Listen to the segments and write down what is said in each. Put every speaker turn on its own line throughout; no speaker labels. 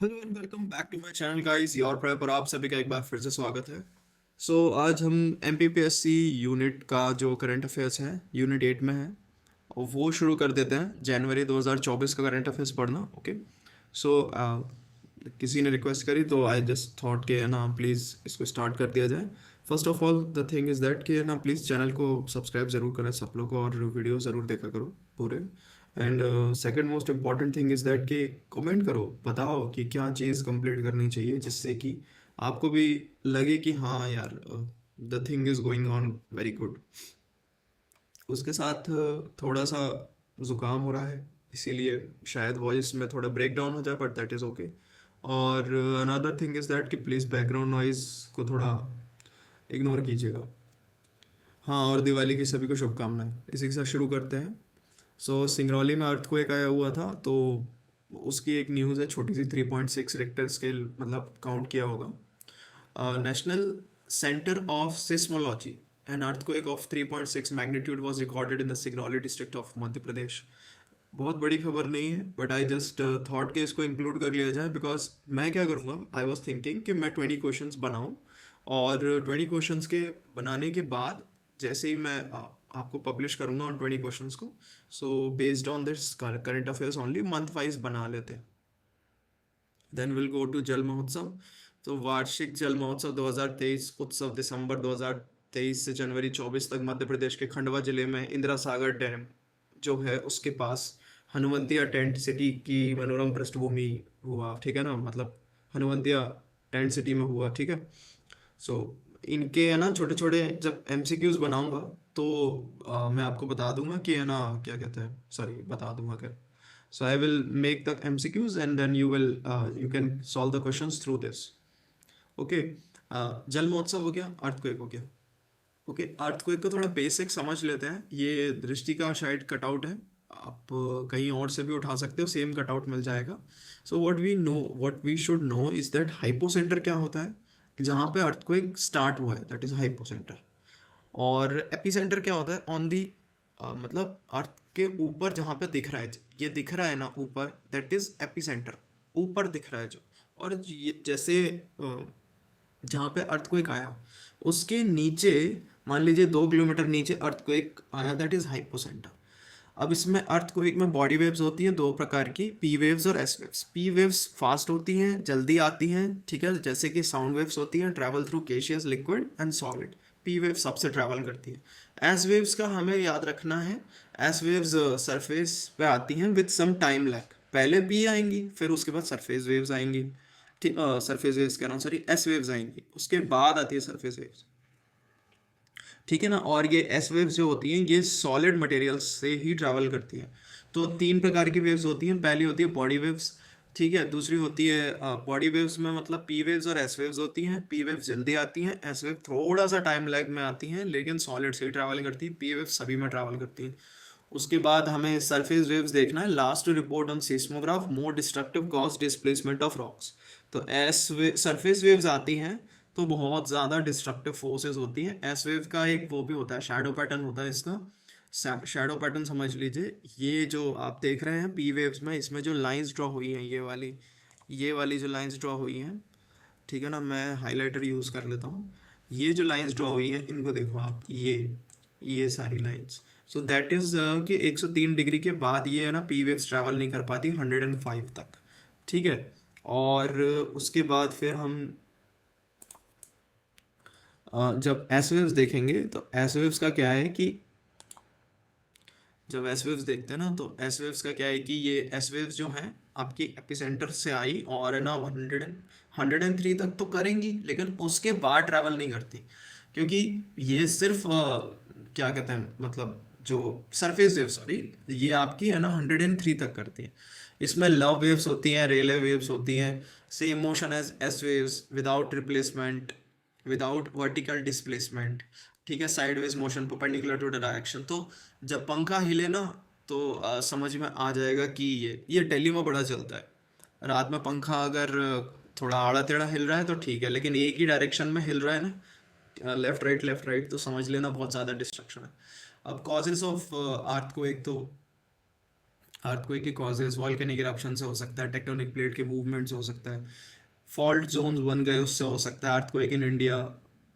Hello and welcome back to my channel guys, Your Prep पर आप सभी का एक बार फिर से स्वागत है। आज हम एमपीपीएससी यूनिट का जो करंट अफेयर्स है यूनिट 8 में है और वो शुरू कर देते हैं। जनवरी 2024 का करंट अफेयर्स पढ़ना। ओके। सो किसी ने रिक्वेस्ट करी तो आई जस्ट थॉट के ना प्लीज़ इसको स्टार्ट कर दिया जाए। First of all the thing is that कि ना प्लीज़ चैनल को सब्सक्राइब ज़रूर करें सब लोग को, और वीडियो ज़रूर देखा करो पूरे। And second most important thing is that कि कमेंट करो, बताओ कि क्या चीज़ कंप्लीट करनी चाहिए जिससे कि आपको भी लगे कि हाँ यार the thing is going on very good. उसके साथ थोड़ा सा ज़ुकाम हो रहा है, इसीलिए शायद वॉइस में थोड़ा ब्रेक डाउन हो जाए, बट दैट इज़ ओके। और अनदर थिंग इज़ दैट कि प्लीज़ बैकग्राउंड नॉइज़ को थोड़ा इग्नोर कीजिएगा। हाँ, और दिवाली की सभी को शुभकामनाएं। इसी के साथ शुरू करते हैं। सिंगरौली में अर्थक्वेक आया हुआ था, तो उसकी एक न्यूज़ है छोटी सी। 3.6 रिक्टर स्केल मतलब काउंट किया होगा। National Centre of Seismology, an earthquake of 3.6 magnitude was recorded in the Singrauli district of Madhya Pradesh. बहुत बड़ी खबर नहीं है, बट आई जस्ट थॉट कि इसको इंक्लूड कर लिया जाए। बिकॉज मैं क्या करूँगा, आई वॉज थिंकिंग कि मैं 20 क्वेश्चंस बनाऊँ, और 20 क्वेश्चंस के बनाने के बाद जैसे ही मैं आपको पब्लिश करूँगा उन 20 क्वेश्चंस को, so based on this current affairs only month wise बना लेते हैं। देन विल गो टू जल महोत्सव। तो वार्षिक जल महोत्सव 2023 उत्सव दिसंबर 2023 से जनवरी 24 तक मध्य प्रदेश के खंडवा जिले में इंदिरा सागर डैम जो है उसके पास हनुवंतिया टेंट सिटी की मनोरम पृष्ठभूमि हुआ। ठीक है ना, मतलब हनुवंतिया टेंट सिटी में हुआ। ठीक है। सो इनके है ना छोटे छोटे जब एमसीक्यूज बनाऊंगा तो मैं आपको बता दूंगा कि है ना क्या कहते हैं, सॉरी बता दूंगा क्या। So I will make the MCQs and then you can solve the questions through this. Okay. जल महोत्सव हो गया, अर्थक्वेक हो गया। ओके, अर्थक्वेक को थोड़ा बेसिक समझ लेते हैं। ये दृष्टि का शायद कटआउट है, आप कहीं और से भी उठा सकते हो, सेम कटआउट मिल जाएगा। So what we should know is that hypocentre क्या होता है, जहाँ पे अर्थक्वेक स्टार्ट हुआ है, दैट इज हाइपोसेंटर। और एपिसेंटर क्या होता है, ऑन दी मतलब अर्थ के ऊपर जहाँ पे दिख रहा है, ये दिख रहा है ना ऊपर, दैट इज एपिसेंटर। ऊपर दिख रहा है जो। और ये जैसे जहाँ पे अर्थक्वेक आया उसके नीचे, मान लीजिए 2 किलोमीटर नीचे अर्थक्वेक आया, दैट इज हाइपोसेंटर। अब इसमें अर्थक्वेक में बॉडी वेव्स होती हैं दो प्रकार की, पी वेव्स और S waves. P waves fast होती हैं, जल्दी आती हैं, ठीक है, जैसे कि साउंड वेव्स होती हैं, travel through gaseous liquid and solid. P wave सबसे ट्रैवल करती है। एस वेव्स का हमें याद रखना है, एस वेव्स सरफेस पे आती हैं विद सम टाइम लैग। पहले पी आएंगी, फिर उसके बाद सरफेस वेव्स आएंगी। ठीक, सरफेस वेव्स कह रहा हूँ, सॉरी, एस वेव्स आएंगी, उसके बाद आती है सरफेस वेव्स। ठीक है ना। और ये एस वेव्स जो होती हैं ये सॉलिड मटेरियल्स से ही ट्रैवल करती हैं। तो तीन प्रकार की वेव्स होती हैं। पहली होती है बॉडी वेव्स, ठीक है। दूसरी होती है बॉडी वेव्स में मतलब पी वेव्स और एस वेव्स होती हैं। पी वेव्स जल्दी आती हैं, एस वेव थोड़ा सा टाइम लैग में आती हैं, लेकिन सॉलिड से ही ट्रैवल करती हैं। पी वेव्स सभी में ट्रैवल करती हैं। उसके बाद हमें सरफेस वेव्स देखना है। Last report on seismograph more destructive cause displacement of rocks. तो सरफेस वेव्स आती हैं तो बहुत ज़्यादा डिस्ट्रक्टिव फोर्सेस होती हैं। एस वेव का एक वो भी होता है, शैडो पैटर्न होता है इसका। शैडो पैटर्न समझ लीजिए, ये जो आप देख रहे हैं पी वेव्स में, इसमें जो लाइंस ड्रॉ हुई हैं, ये वाली जो लाइंस ड्रॉ हुई हैं, ठीक है ना, मैं हाइलाइटर यूज़ कर लेता हूँ। ये जो लाइंस ड्रॉ हुई हैं इनको देखो आप, ये सारी लाइंस। सो दैट इज़ कि 103 डिग्री के बाद ये है ना पी वेव्स ट्रैवल नहीं कर पाती 105 तक। ठीक है। और उसके बाद फिर हम जब एस वेव्स देखेंगे तो एस वेव्स का क्या है कि जब एस वेव्स देखते हैं ना तो एस वेव्स का क्या है कि ये एस वेव्स जो हैं आपकी एपिसेंटर से आई और है ना 103 तक तो करेंगी, लेकिन उसके बाद ट्रैवल नहीं करती। क्योंकि ये सिर्फ क्या कहते हैं, मतलब जो सरफेस वेव, सॉरी, ये आपकी है ना 103 तक करती है। इसमें लव वेव्स होती हैं, रेले वेव्स होती हैं, same motion as S waves, without replacement, without vertical displacement. ठीक है, sideways motion perpendicular to the direction. तो जब पंखा हिले ना तो समझ में आ जाएगा कि ये दिल्ली में बड़ा चलता है। रात में पंखा अगर थोड़ा आड़ा टेढ़ा हिल रहा है तो ठीक है, लेकिन एक ही डायरेक्शन में हिल रहा है ना, लेफ्ट राइट, तो समझ लेना बहुत ज़्यादा डिस्ट्रक्शन है। अब कॉजेस ऑफ अर्थ को एक तो अर्थक्वेक के कॉजेज वॉल्केनिक इरप्शन से हो सकता है, टेक्टोनिक प्लेट के मूवमेंट से हो सकता है, फॉल्ट जोन्स बन गए उससे हो सकता है। अर्थक्वेक इन इंडिया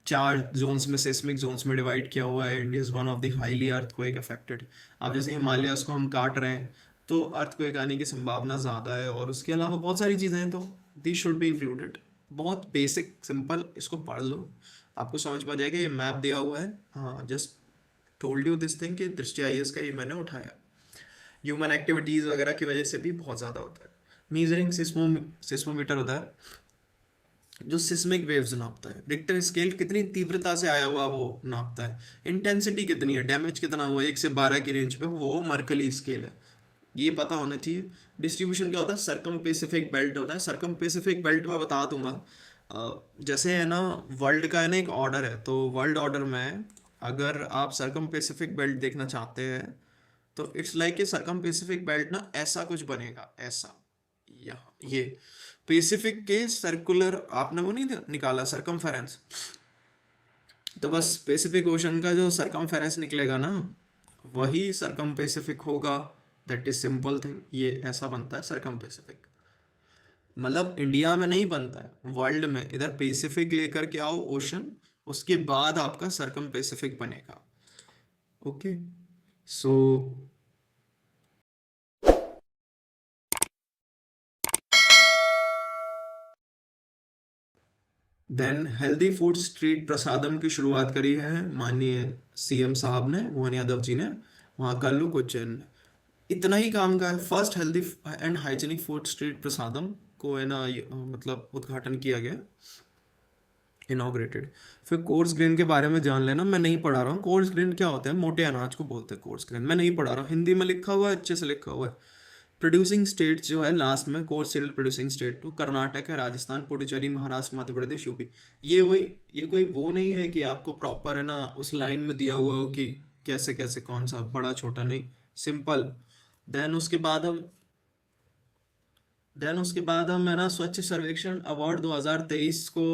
4 जोन्स में, सिस्मिक जोन्स में डिवाइड किया हुआ है। India is one of the highly earthquake affected. अब जैसे हिमालयस को हम काट रहे हैं तो अर्थक्वेक आने की संभावना ज़्यादा है, और उसके अलावा बहुत सारी चीज़ें हैं, तो दिस शुड बी इंक्लूडेड। बहुत बेसिक सिंपल, इसको पढ़ लो, आपको समझ में आ जाएगा। ये मैप दिया हुआ है, हाँ, just told you this thing कि दृष्टि आईएएस का ये मैंने उठाया। ह्यूमन एक्टिविटीज़ वगैरह की वजह से भी बहुत ज़्यादा होता है। मीजरिंग सिस्मोमीटर होता है जो सिस्मिक वेव्स नापता है। रिक्टर स्केल कितनी तीव्रता से आया हुआ वो नापता है। इंटेंसिटी कितनी है, डैमेज कितना हुआ 1 से 12 की रेंज पे, वो मर्कली स्केल है। ये पता होना चाहिए। डिस्ट्रीब्यूशन क्या होता है, सरकम पेसिफिक बेल्ट होता है। सरकम पेसिफिक बेल्ट में बता दूंगा, जैसे है ना, वर्ल्ड का है ना एक ऑर्डर है, तो वर्ल्ड ऑर्डर में अगर आप सरकम पेसिफिक बेल्ट देखना चाहते हैं तो it's like a circum Pacific belt ना ऐसा कुछ बनेगा, ऐसा, यहाँ ये पेसिफिक के सर्कुलर आपने वो नहीं निकाला सरकमफेरेंस, तो बस पेसिफिक ओशन का जो सरकमफेरेंस निकलेगा ना वही सरकम पेसिफिक होगा। दैट इज सिंपल थिंग, ये ऐसा बनता है सरकम पेसिफिक। मतलब इंडिया में नहीं बनता है, वर्ल्ड में। इधर पेसिफिक लेकर के आओ ओशन, उसके बाद आपका सरकम पेसिफिक बनेगा। Okay, so then healthy food street Prasadam की शुरुआत करी है माननीय सीएम साहब ने, मोहन यादव जी ने, वहाँ कल्लू कोच्चन में। इतना ही काम का है। First healthy and hygienic food street Prasadam को है ना मतलब उद्घाटन किया गया, इनॉग्रेटेड। फिर कोर्स ग्रेन के बारे में जान लेना, मैं नहीं पढ़ा रहा हूँ। कोर्स ग्रेन क्या होता है, मोटे अनाज को बोलते हैं कोर्स ग्रेन। मैं नहीं पढ़ा रहा हूँ, हिंदी में लिखा हुआ है, अच्छे से लिखा हुआ है। प्रोड्यूसिंग स्टेट जो है लास्ट में, कोर्स सीरियल प्रोड्यूसिंग स्टेट तो कर्नाटक है, राजस्थान, पुडुचेरी, महाराष्ट्र, मध्य प्रदेश, यूपी। ये कोई वो नहीं है कि आपको प्रॉपर है ना उस लाइन में दिया हुआ हो कि कैसे कैसे कौन सा बड़ा छोटा, नहीं, सिंपल। देन उसके बाद हम है ना स्वच्छ सर्वेक्षण अवार्ड 2023 को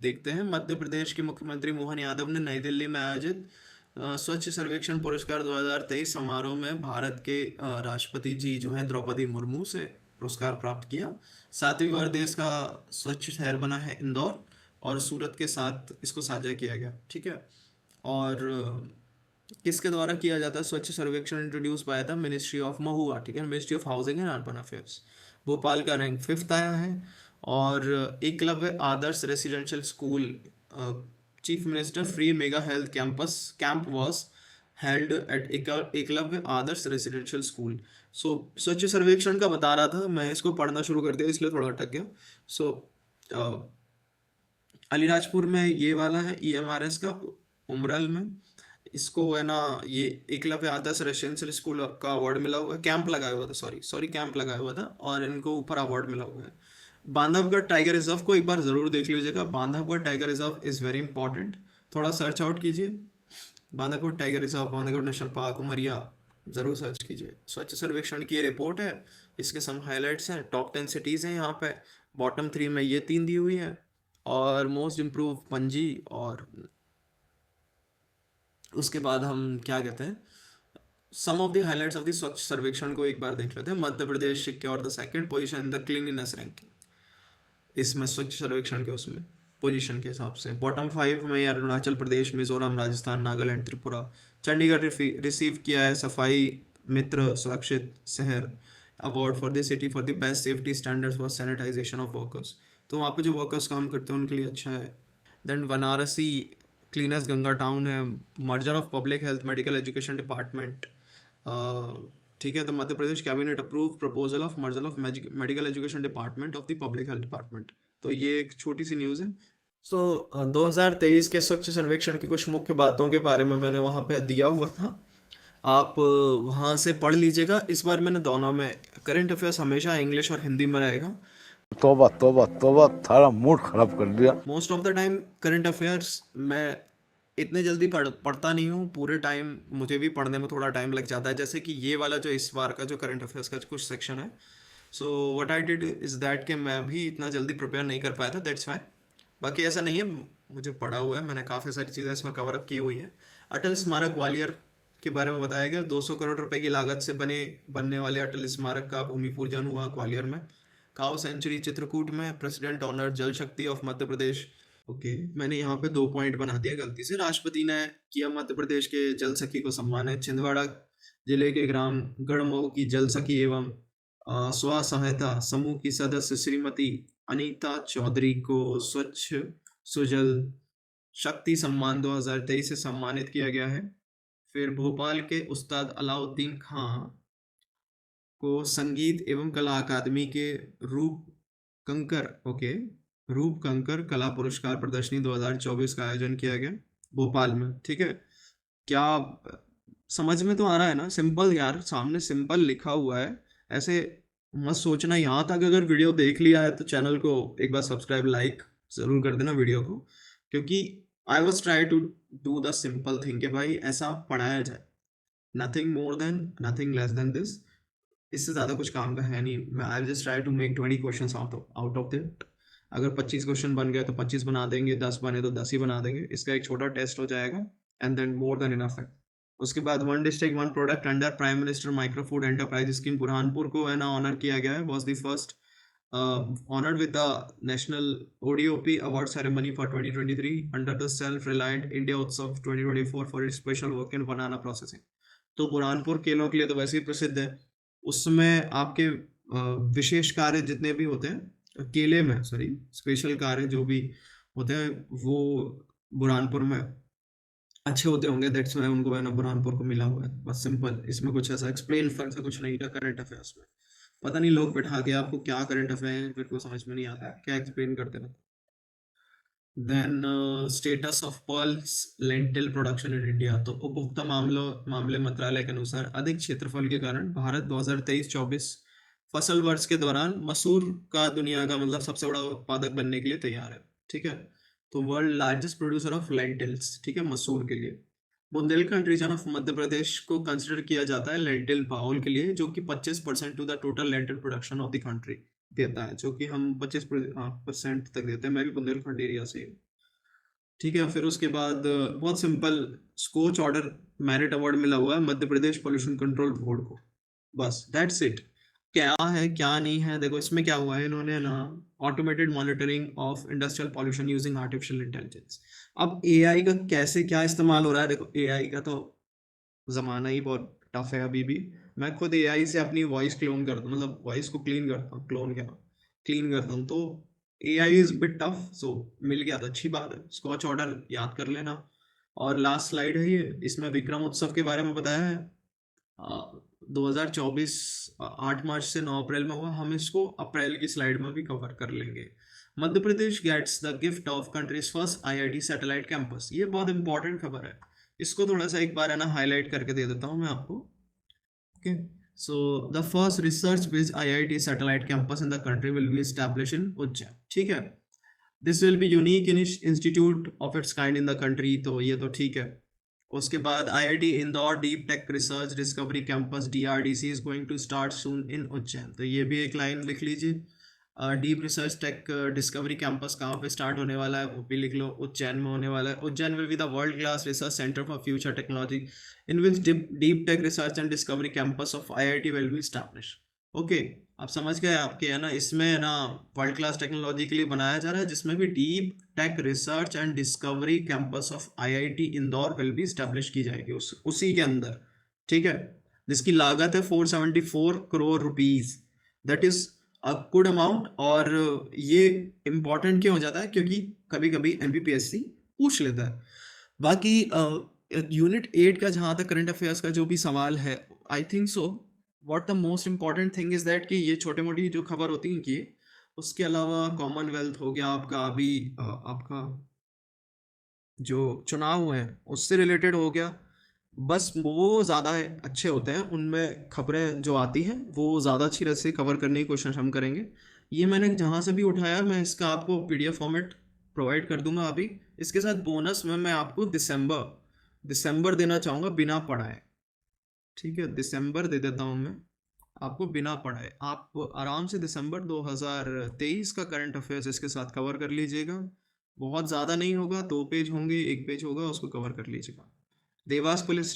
देखते हैं। मध्य प्रदेश के मुख्यमंत्री मोहन यादव ने नई दिल्ली में आयोजित स्वच्छ सर्वेक्षण पुरस्कार 2023 समारोह में भारत के राष्ट्रपति जी जो हैं द्रौपदी मुर्मू से पुरस्कार प्राप्त किया। 7वीं बार देश का स्वच्छ शहर बना है इंदौर, और सूरत के साथ इसको साझा किया गया, ठीक है। और किसके द्वारा किया जाता है स्वच्छ सर्वेक्षण, इंट्रोड्यूस पाया था मिनिस्ट्री ऑफ महुआ, ठीक है, Ministry of Housing and Urban Affairs. Bhopal का रैंक 5th आया है। और Eklavya Adarsh residential school, chief minister free mega health camp was held at Eklavya Adarsh residential school. So Swachh Survekshan का बता रहा था मैं, इसको पढ़ना शुरू कर दिया इसलिए थोड़ा अटक गया। सो अलीराजपुर में ये वाला है ईएमआरएस का, उमरल में। इसको है ना ये एकलव्य आदर्श रेसिडेंशियल स्कूल का अवार्ड मिला हुआ है। कैंप लगाया हुआ था, सॉरी कैंप लगाया हुआ था, और इनको ऊपर अवार्ड मिला हुआ है। बांधवगढ़ टाइगर रिजर्व को एक बार जरूर देख लीजिएगा। Bandhavgarh tiger reserve is very important, थोड़ा सर्च आउट कीजिए। Bandhavgarh tiger reserve, Bandhavgarh national park, Umaria, जरूर सर्च कीजिए। स्वच्छ सर्वेक्षण की ये रिपोर्ट है, इसके सम हाइलाइट्स हैं। टॉप 10 सिटीज़ हैं यहाँ पे, बॉटम 3 में ये 3 दी हुई है, और मोस्ट इम्प्रूव पणजी। और उसके बाद हम क्या कहते हैं, some of the highlights of the Swachh Survekshan को एक बार देख लेते हैं। Madhya Pradesh secure the second position in the cleanliness ranking, इसमें स्वच्छ सर्वेक्षण के उसमें पोजीशन के हिसाब से। बॉटम 5 में अरुणाचल प्रदेश, मिजोरम, राजस्थान, नागालैंड, त्रिपुरा। चंडीगढ़ रिसीव किया है Safai Mitra Surakshit Shehar award for the city for the best safety standards for sanitisation of workers. तो वहाँ पे जो वर्कर्स काम करते हैं उनके लिए अच्छा है। Then Banarasi cleanest Ganga town है। Merger of public health medical education department, ठीक है। तो Madhya Pradesh cabinet approve proposal of merger of medical education department of the public health department. तो ये एक छोटी सी न्यूज़ है। सो 2023 के स्वच्छ सर्वेक्षण की कुछ मुख्य बातों के बारे में मैंने वहाँ पे दिया हुआ था, आप वहाँ से पढ़ लीजिएगा। इस बार मैंने दोनों में, करंट अफेयर्स हमेशा इंग्लिश और हिंदी में रहेगा।
तोबा तोबा तोबा, थारा मूड खराब कर दिया।
Most of the time current affairs मैं इतने जल्दी पढ़ता नहीं हूँ, पूरे टाइम मुझे भी पढ़ने में थोड़ा टाइम लग जाता है। जैसे कि ये वाला जो इस बार का जो करंट अफेयर्स का कुछ सेक्शन है, so what I did is that कि मैं भी इतना जल्दी प्रिपेयर नहीं कर पाया था, दैट्स वाई। बाकी ऐसा नहीं है, मुझे पढ़ा हुआ है, मैंने काफ़ी सारी चीज़ें इसमें कवर अप की हुई है। अटल स्मारक ग्वालियर के बारे में बताया गया। 200 करोड़ रुपए की लागत से बनने वाले अटल स्मारक का भूमि पूजन हुआ ग्वालियर में। काउ सेंचुरी चित्रकूट में। प्रेसिडेंट ऑनर जल शक्ति ऑफ मध्य प्रदेश। ओके, मैंने यहाँ पे 2 पॉइंट बना दिया गलती से। राष्ट्रपति ने किया मध्य प्रदेश के जल सखी को सम्मानित। छिंदवाड़ा जिले के ग्राम गढ़मऊ की जल सखी एवं स्व सहायता समूह की सदस्य श्रीमती अनीता चौधरी को स्वच्छ सुजल शक्ति सम्मान 2023 से सम्मानित किया गया है। फिर भोपाल के उस्ताद अलाउद्दीन खां को संगीत एवं कला अकादमी के रूप कंकर कला पुरस्कार प्रदर्शनी 2024 का आयोजन किया गया भोपाल में। ठीक है, क्या समझ में तो आ रहा है ना? सिंपल यार, सामने सिंपल लिखा हुआ है, ऐसे मत सोचना। यहाँ तक अगर वीडियो देख लिया है तो चैनल को एक बार सब्सक्राइब लाइक जरूर कर देना वीडियो को, क्योंकि I was try to do the simple thing कि भाई ऐसा पढ़ाया जाए, nothing more than nothing less than this. इससे ज़्यादा कुछ काम का है नहीं। I just try to make 20 question out of that. अगर 25 क्वेश्चन बन गए तो 25 बना देंगे, 10 बने तो 10 ही बना देंगे। इसका एक छोटा टेस्ट हो जाएगा and then more than enough है। उसके बाद one district one product under prime minister micro food enterprise scheme Burhanpur को है ना ऑनर किया गया है। Was the first honored with the National ODOP Award Ceremony for 2023 under the Self-Reliant India Utsav 2024 for its special work in banana processing। तो बुरहानपुर केलों के लिए तो वैसे ही प्रसिद्ध है। उसमें आपके विशेष कार्य जितने भी होते हैं केले में, स्पेशल कार्य जो भी होते हैं वो बुरहानपुर में अच्छे होते होंगे। दैट्स व्हाई उनको है ना बुरहानपुर को मिला हुआ है। बस सिंपल, इसमें कुछ ऐसा एक्सप्लेन फर्क कुछ नहीं था करंट अफेयर्स में। पता नहीं लोग बैठा के आपको क्या करंट अफेयर फिर को समझ में नहीं आता क्या एक्सप्लेन करते रहते। Then status of pulse lentil production in India. तो उपभोक्ता मामले मंत्रालय के अनुसार अधिक क्षेत्रफल के कारण भारत 2023-24 फसल वर्ष के दौरान मसूर का दुनिया का मतलब सबसे बड़ा उत्पादक बनने के लिए तैयार है। ठीक है, तो world largest producer of lentils, ठीक है, मसूर के लिए। बुंदेलखंड रीजन ऑफ मध्य प्रदेश को कंसिडर किया जाता है लेंटिल बाउल के लिए, जो कि 25% to the total lentil production of the country देता है, जो कि हम 25% तक देते हैं। मैं भी बुंदेलखंड एरिया से। ठीक है, फिर उसके बाद बहुत simple, Skoch order merit award मिला हुआ है Madhya Pradesh pollution control board को। बस दैट्स इट। क्या है क्या नहीं है, देखो इसमें क्या हुआ है, इन्होंने ना automated monitoring of industrial pollution using artificial intelligence. अब एआई का कैसे क्या इस्तेमाल हो रहा है, देखो एआई का तो ज़माना ही बहुत टफ है अभी भी। मैं खुद एआई से अपनी वॉइस क्लोन करता हूँ, मतलब वॉइस को क्लीन करता हूँ, क्लीन करता हूँ। तो एआई इज बिट टफ, सो मिल गया तो अच्छी बात है। स्कॉच ऑर्डर याद कर लेना। और लास्ट स्लाइड है ये, इसमें विक्रम उत्सव के बारे में बताया है। 2024 8 मार्च से 9 अप्रैल में हुआ। हम इसको अप्रैल की स्लाइड में भी कवर कर लेंगे। Madhya Pradesh gets the gift of countries first IIT satellite campus. ये बहुत इंपॉर्टेंट खबर है, इसको थोड़ा सा एक बार है ना हाईलाइट करके दे देता हूँ मैं आपको। Okay, so the first research based IIT satellite campus in the country will be establish in Ujjain. ठीक है, this will be unique institute of its kind in the country, तो ये तो ठीक है। उसके बाद IIT Indore deep tech research discovery campus DRDC is going to start soon in Ujjain. तो ये भी एक लाइन लिख लीजिए। Deep research tech discovery campus कहाँ पे स्टार्ट होने वाला है वो भी लिख लो, उज्जैन में होने वाला है। Ujjain will be the world class research centre for future technology in which deep tech research and discovery campus of IIT will be establish. Okay, आप समझ गए आपके है ना, इसमें है ना वर्ल्ड क्लास टेक्नोलॉजी के लिए बनाया जा रहा है, जिसमें भी deep tech research and discovery campus of IIT Indore will be establish की जाएगी उसी के अंदर। ठीक है, जिसकी लागत है 474 crore rupees, that is a good amount. और ये इम्पॉर्टेंट क्यों हो जाता है, क्योंकि कभी कभी एमपीपीएससी पूछ लेता है। बाकी यूनिट 8 का जहाँ तक करंट अफेयर्स का जो भी सवाल है, I think so what the most important thing is that कि ये छोटे मोटी जो खबर होती है कि उसके अलावा कॉमनवेल्थ हो गया आपका, अभी आपका जो चुनाव है उससे रिलेटेड हो गया, बस वो ज़्यादा अच्छे होते हैं। उनमें खबरें जो आती हैं वो ज़्यादा अच्छी तरह से कवर करने की कोशिश हम करेंगे। ये मैंने जहाँ से भी उठाया मैं इसका आपको पीडीएफ फॉर्मेट प्रोवाइड कर दूंगा अभी। इसके साथ बोनस में मैं आपको दिसंबर देना चाहूँगा बिना पढ़ाए। ठीक है, दिसंबर दे देता हूँ मैं आपको बिना पढ़ाए। आप आराम से दिसंबर 2023 का करंट अफेयर्स इसके साथ कवर कर लीजिएगा। बहुत ज़्यादा नहीं होगा, 2 पेज होंगे, 1 पेज होगा, उसको कवर कर लीजिएगा। देवास पुलिस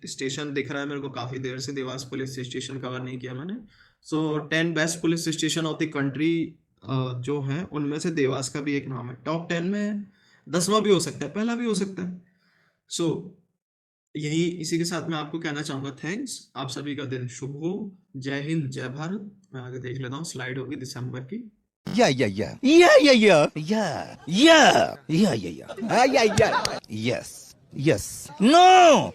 स्टेशन दिख रहा है मेरे को, काफ़ी देर से देवास पुलिस स्टेशन कवर नहीं किया मैंने। सो 10 best police station of the country जो है उनमें से देवास का भी एक नाम है। टॉप 10 में 10वां भी हो सकता है, पहला भी हो सकता है। सो यही इसी के साथ मैं आपको कहना चाहूँगा थैंक्स। आप सभी का दिन शुभ हो। जय हिंद, जय भारत। मैं आगे देख लेता हूँ, स्लाइड होगी दिसंबर की।
Yes. No.